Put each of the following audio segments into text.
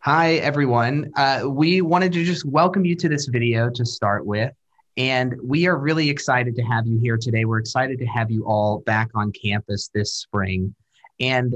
Hi, everyone. We wanted to just welcome you to this video to start with. And we are really excited to have you here today. We're excited to have you all back on campus this spring. And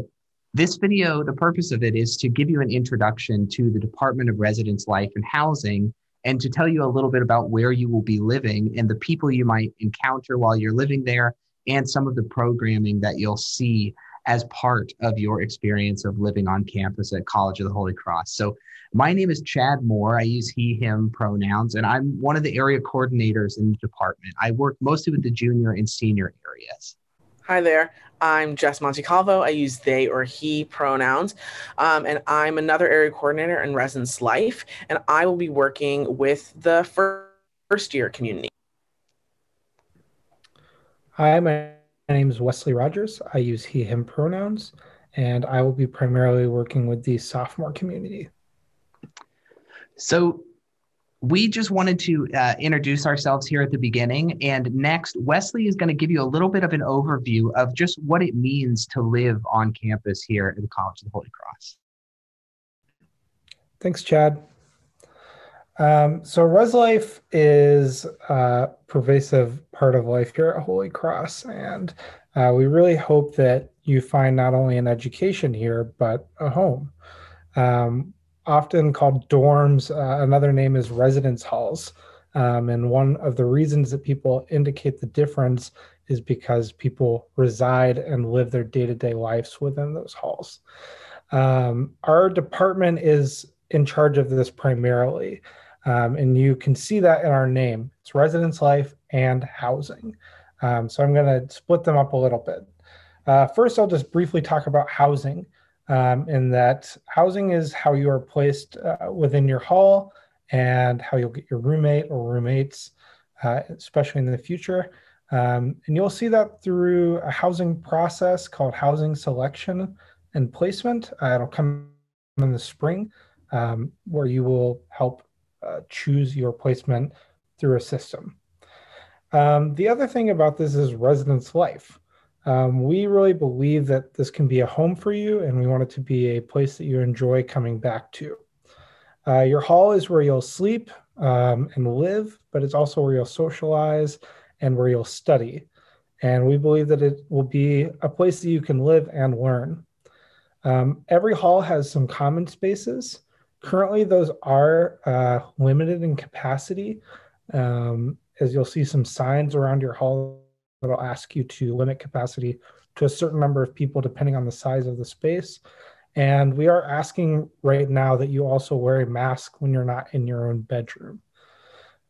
this video, the purpose of it is to give you an introduction to the Department of Residence Life and Housing and to tell you a little bit about where you will be living and the people you might encounter while you're living there and some of the programming that you'll see as part of your experience of living on campus at College of the Holy Cross. So my name is Chad Moore. I use he, him pronouns, and I'm one of the area coordinators in the department. I work mostly with the junior and senior areas. Hi there. I'm Jess Montecalvo. I use they or he pronouns, and I'm another area coordinator in Residence Life, and I will be working with the first year community. Hi, my name is Wesley Rogers. I use he, him pronouns, and I will be primarily working with the sophomore community. So we just wanted to introduce ourselves here at the beginning. And next, Wesley is going to give you a little bit of an overview of just what it means to live on campus here at the College of the Holy Cross. Thanks, Chad. So Res Life is a pervasive part of life here at Holy Cross, and we really hope that you find not only an education here, but a home. Often called dorms, another name is residence halls. And one of the reasons that people indicate the difference is because people reside and live their day-to-day lives within those halls. Our department is in charge of this primarily. And you can see that in our name. It's residence life and housing. So I'm going to split them up a little bit. First, I'll just briefly talk about housing, in that housing is how you are placed within your hall and how you'll get your roommate or roommates, especially in the future. And you'll see that through a housing process called housing selection and placement. It'll come in the spring, where you will help choose your placement through a system. The other thing about this is residence life. We really believe that this can be a home for you, and we want it to be a place that you enjoy coming back to. Your hall is where you'll sleep and live, but it's also where you'll socialize and where you'll study. And we believe that it will be a place that you can live and learn. Every hall has some common spaces. Currently, those are limited in capacity, as you'll see some signs around your hall that'll ask you to limit capacity to a certain number of people depending on the size of the space. And we are asking right now that you also wear a mask when you're not in your own bedroom.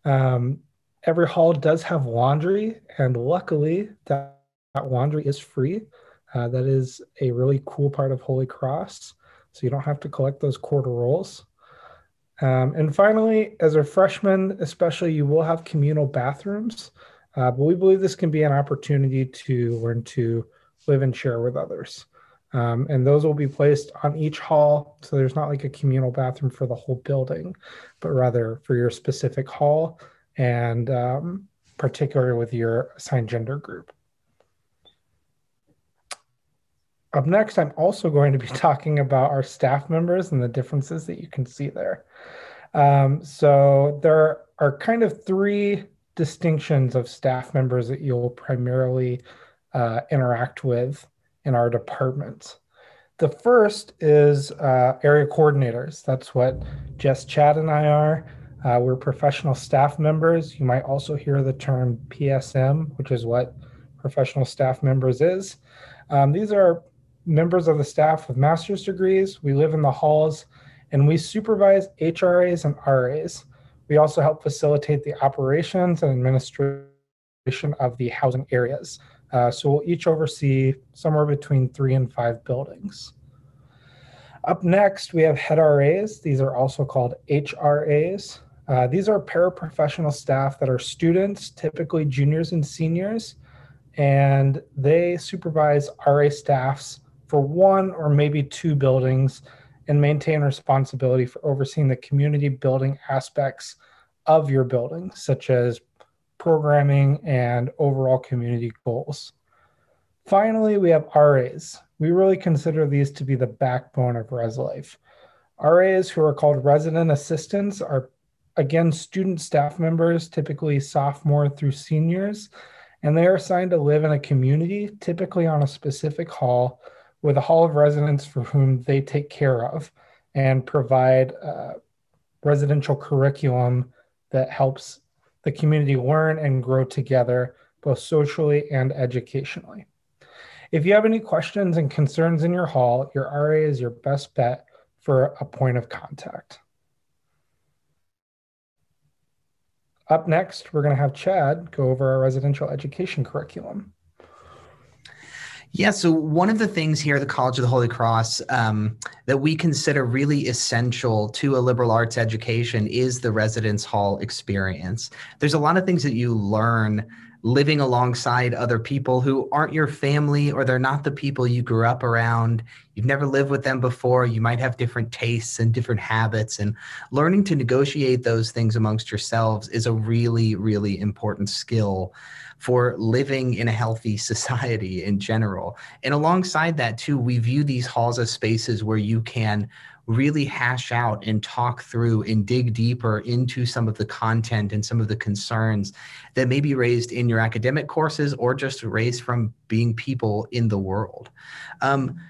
Every hall does have laundry, and luckily that laundry is free. That is a really cool part of Holy Cross, so you don't have to collect those quarter rolls. And finally, as a freshman, especially, you will have communal bathrooms, but we believe this can be an opportunity to learn to live and share with others. And those will be placed on each hall, so there's not like a communal bathroom for the whole building, but rather for your specific hall and particularly with your assigned gender group. Up next, I'm also going to be talking about our staff members and the differences that you can see there. So there are kind of three distinctions of staff members that you'll primarily interact with in our department. The first is area coordinators. That's what Jess, Chad, and I are. We're professional staff members. You might also hear the term PSM, which is what professional staff members is. These are members of the staff with master's degrees. We live in the halls, and we supervise HRAs and RAs. We also help facilitate the operations and administration of the housing areas. So we'll each oversee somewhere between 3 and 5 buildings. Up next, we have head RAs. These are also called HRAs. These are paraprofessional staff that are students, typically juniors and seniors, and they supervise RA staffs for 1 or maybe 2 buildings and maintain responsibility for overseeing the community building aspects of your building, such as programming and overall community goals. Finally, we have RAs. We really consider these to be the backbone of Res Life. RAs, who are called resident assistants, are again student staff members, typically sophomore through seniors, and they are assigned to live in a community, typically on a specific hall, with a hall of residents for whom they take care of and provide residential curriculum that helps the community learn and grow together, both socially and educationally. If you have any questions and concerns in your hall, your RA is your best bet for a point of contact. Up next, we're going to have Chad go over our residential education curriculum. Yeah, so one of the things here at the College of the Holy Cross that we consider really essential to a liberal arts education is the residence hall experience. There's a lot of things that you learn living alongside other people who aren't your family, or they're not the people you grew up around. You've never lived with them before. You might have different tastes and different habits, and learning to negotiate those things amongst yourselves is a really, really important skill for living in a healthy society in general. And alongside that too, we view these halls as spaces where you can really hash out and talk through and dig deeper into some of the content and some of the concerns that may be raised in your academic courses or just raised from being people in the world.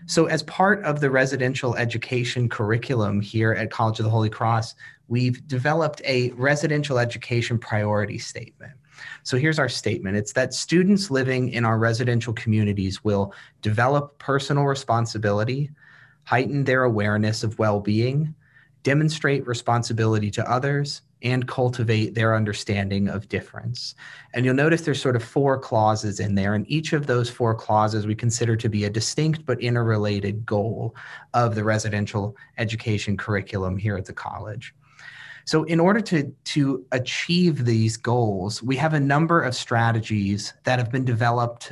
So as part of the residential education curriculum here at College of the Holy Cross, we've developed a residential education priority statement. So here's our statement. It's that students living in our residential communities will develop personal responsibility, heighten their awareness of well-being, demonstrate responsibility to others, and cultivate their understanding of difference. And you'll notice there's sort of 4 clauses in there, and each of those 4 clauses we consider to be a distinct but interrelated goal of the residential education curriculum here at the college. So in order to achieve these goals, we have a number of strategies that have been developed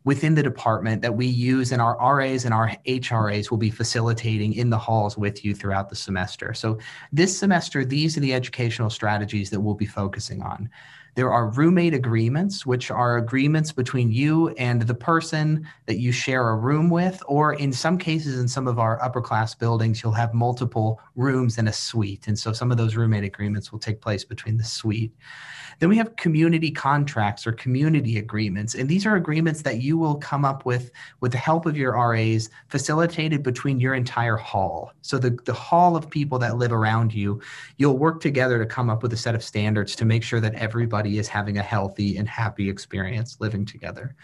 within the department that we use, and our RAs and our HRAs will be facilitating in the halls with you throughout the semester. So this semester, these are the educational strategies that we'll be focusing on. There are roommate agreements, which are agreements between you and the person that you share a room with, or in some cases, in some of our upper class buildings, you'll have multiple rooms in a suite. And so some of those roommate agreements will take place between the suite. Then we have community contracts or community agreements. And these are agreements that you will come up with the help of your RAs, facilitated between your entire hall. So the hall of people that live around you, you'll work together to come up with a set of standards to make sure that everybody is having a healthy and happy experience living together.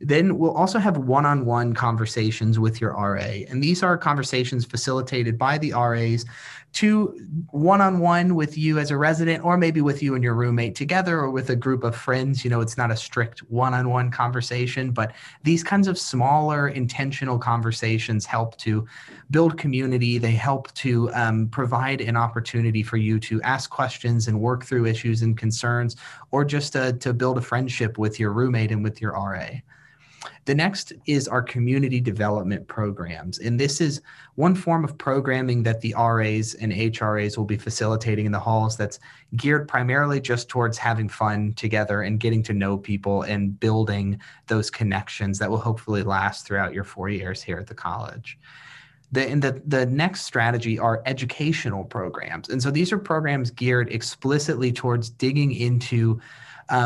Then we'll also have one-on-one conversations with your RA. And these are conversations facilitated by the RAs to one-on-one with you as a resident, or maybe with you and your roommate together, or with a group of friends. You know, it's not a strict one-on-one conversation, but these kinds of smaller intentional conversations help to build community. They help to provide an opportunity for you to ask questions and work through issues and concerns, or just to build a friendship with your roommate and with your RA. The next is our community development programs. And this is one form of programming that the RAs and HRAs will be facilitating in the halls that's geared primarily just towards having fun together and getting to know people and building those connections that will hopefully last throughout your 4 years here at the college. The next strategy are educational programs. And so these are programs geared explicitly towards digging into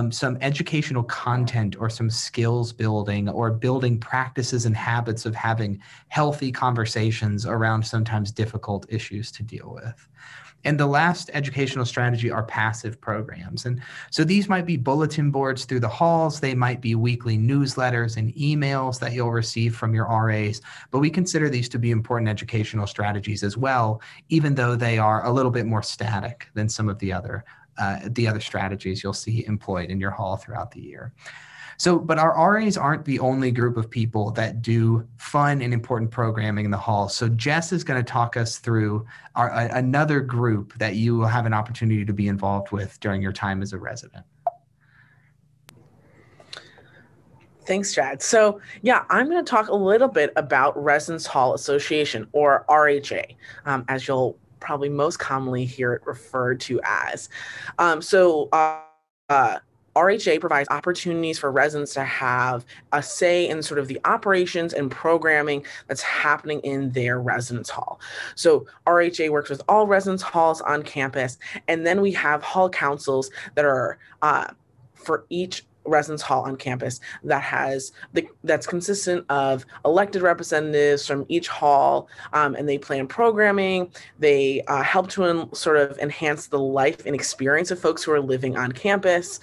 some educational content or some skills building, or building practices and habits of having healthy conversations around sometimes difficult issues to deal with. And the last educational strategy are passive programs. And so these might be bulletin boards through the halls. They might be weekly newsletters and emails that you'll receive from your RAs. But we consider these to be important educational strategies as well, even though they are a little bit more static than some of the other strategies you'll see employed in your hall throughout the year. So, but our RAs aren't the only group of people that do fun and important programming in the hall. So Jess is going to talk us through another group that you will have an opportunity to be involved with during your time as a resident. Thanks, Chad. So yeah, I'm going to talk a little bit about Residence Hall Association, or RHA, as you'll probably most commonly hear it referred to as. RHA provides opportunities for residents to have a say in sort of the operations and programming that's happening in their residence hall. So RHA works with all residence halls on campus, and then we have hall councils that are for each residence hall on campus that's consistent of elected representatives from each hall, and they plan programming. They help to sort of enhance the life and experience of folks who are living on campus,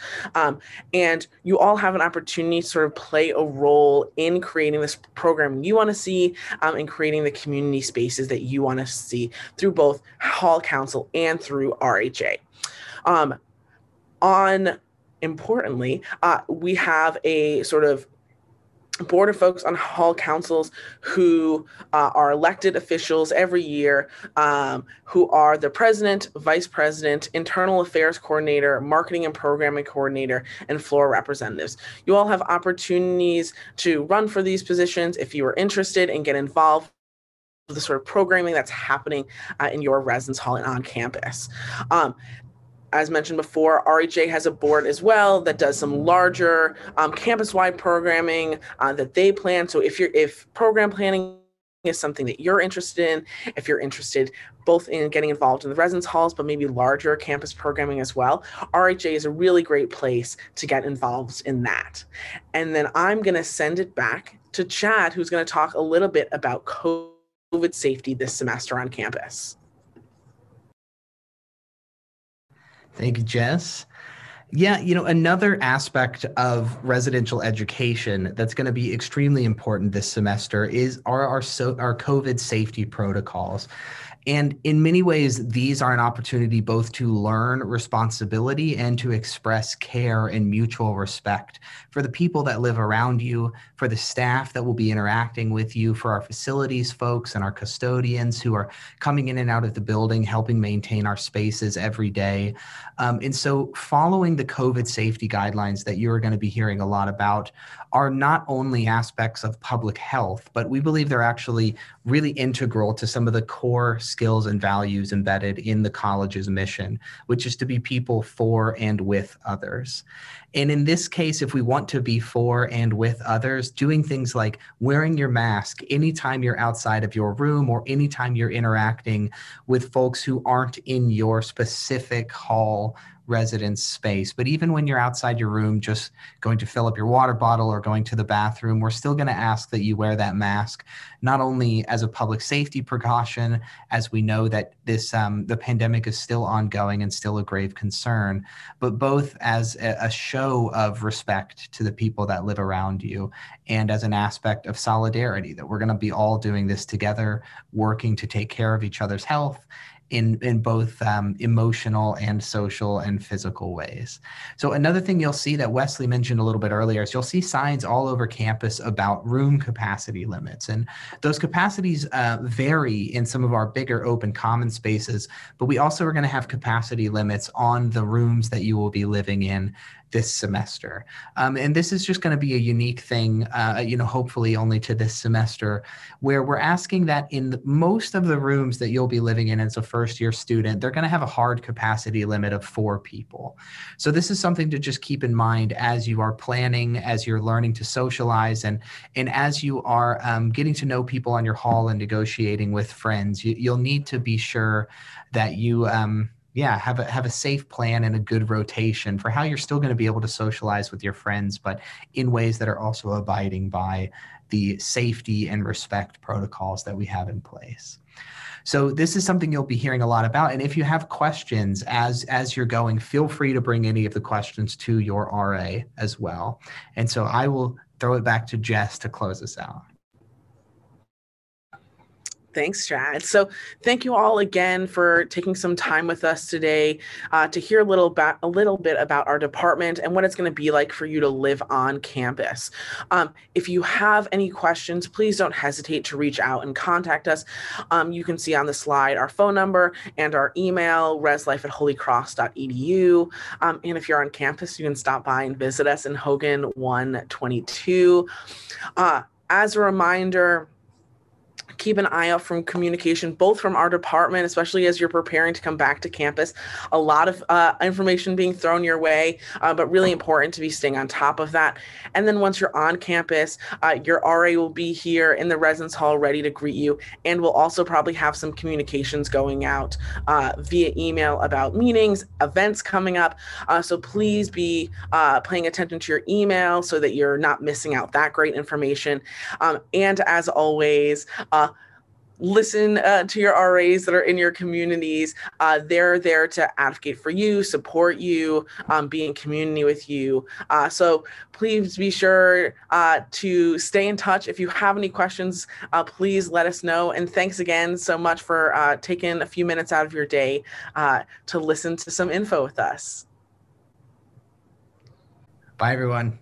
and you all have an opportunity to sort of play a role in creating this program you want to see, and creating the community spaces that you want to see through both hall council and through RHA. Importantly, we have a sort of board of folks on hall councils who are elected officials every year, who are the president, vice president, internal affairs coordinator, marketing and programming coordinator, and floor representatives. You all have opportunities to run for these positions if you are interested and get involved with the sort of programming that's happening in your residence hall and on campus. As mentioned before, RHA has a board as well that does some larger campus-wide programming that they plan. So if program planning is something that you're interested in, if you're interested both in getting involved in the residence halls, but maybe larger campus programming as well, RHA is a really great place to get involved in that. And then I'm going to send it back to Chad, who's going to talk a little bit about COVID safety this semester on campus. Thank you, Jess. Yeah, another aspect of residential education that's going to be extremely important this semester are our COVID safety protocols. And in many ways, these are an opportunity both to learn responsibility and to express care and mutual respect for the people that live around you, for the staff that will be interacting with you, for our facilities folks and our custodians who are coming in and out of the building, helping maintain our spaces every day. And so following the COVID safety guidelines that you're going to be hearing a lot about are not only aspects of public health, but we believe they're actually really integral to some of the core skills and values embedded in the college's mission, which is to be people for and with others. And in this case, if we want to be for and with others, doing things like wearing your mask anytime you're outside of your room or anytime you're interacting with folks who aren't in your specific hall residence space. But even when you're outside your room, just going to fill up your water bottle or going to the bathroom, we're still going to ask that you wear that mask, not only as a public safety precaution, as we know that the pandemic is still ongoing and still a grave concern, but both as a show of respect to the people that live around you and as an aspect of solidarity, that we're going to be all doing this together, working to take care of each other's health in both emotional and social and physical ways. So another thing you'll see that Wesley mentioned a little bit earlier is you'll see signs all over campus about room capacity limits. And those capacities vary in some of our bigger open common spaces, but we also are going to have capacity limits on the rooms that you will be living in this semester. And this is just going to be a unique thing, hopefully only to this semester, where we're asking that in most of the rooms that you'll be living in as a first-year student, they're going to have a hard capacity limit of 4 people. So this is something to just keep in mind as you are planning, as you're learning to socialize, and as you are getting to know people on your hall and negotiating with friends. You'll need to be sure that you have a safe plan and a good rotation for how you're still going to be able to socialize with your friends, but in ways that are also abiding by the safety and respect protocols that we have in place. So this is something you'll be hearing a lot about. And if you have questions as you're going, feel free to bring any of the questions to your RA as well. And so I will throw it back to Jess to close us out. Thanks, Chad. So thank you all again for taking some time with us today to hear a little bit about our department and what it's going to be like for you to live on campus. If you have any questions, please don't hesitate to reach out and contact us. You can see on the slide our phone number and our email, reslife@holycross.edu. And if you're on campus, you can stop by and visit us in Hogan 122. As a reminder, keep an eye out from communication, both from our department, especially as you're preparing to come back to campus. A lot of information being thrown your way, but really important to be staying on top of that. And then once you're on campus, your RA will be here in the residence hall ready to greet you. And we'll also probably have some communications going out via email about meetings, events coming up. So please be paying attention to your email so that you're not missing out that great information. And as always, listen to your RAs that are in your communities. They're there to advocate for you, support you, be in community with you. So please be sure to stay in touch. If you have any questions, please let us know. And thanks again so much for taking a few minutes out of your day to listen to some info with us. Bye, everyone.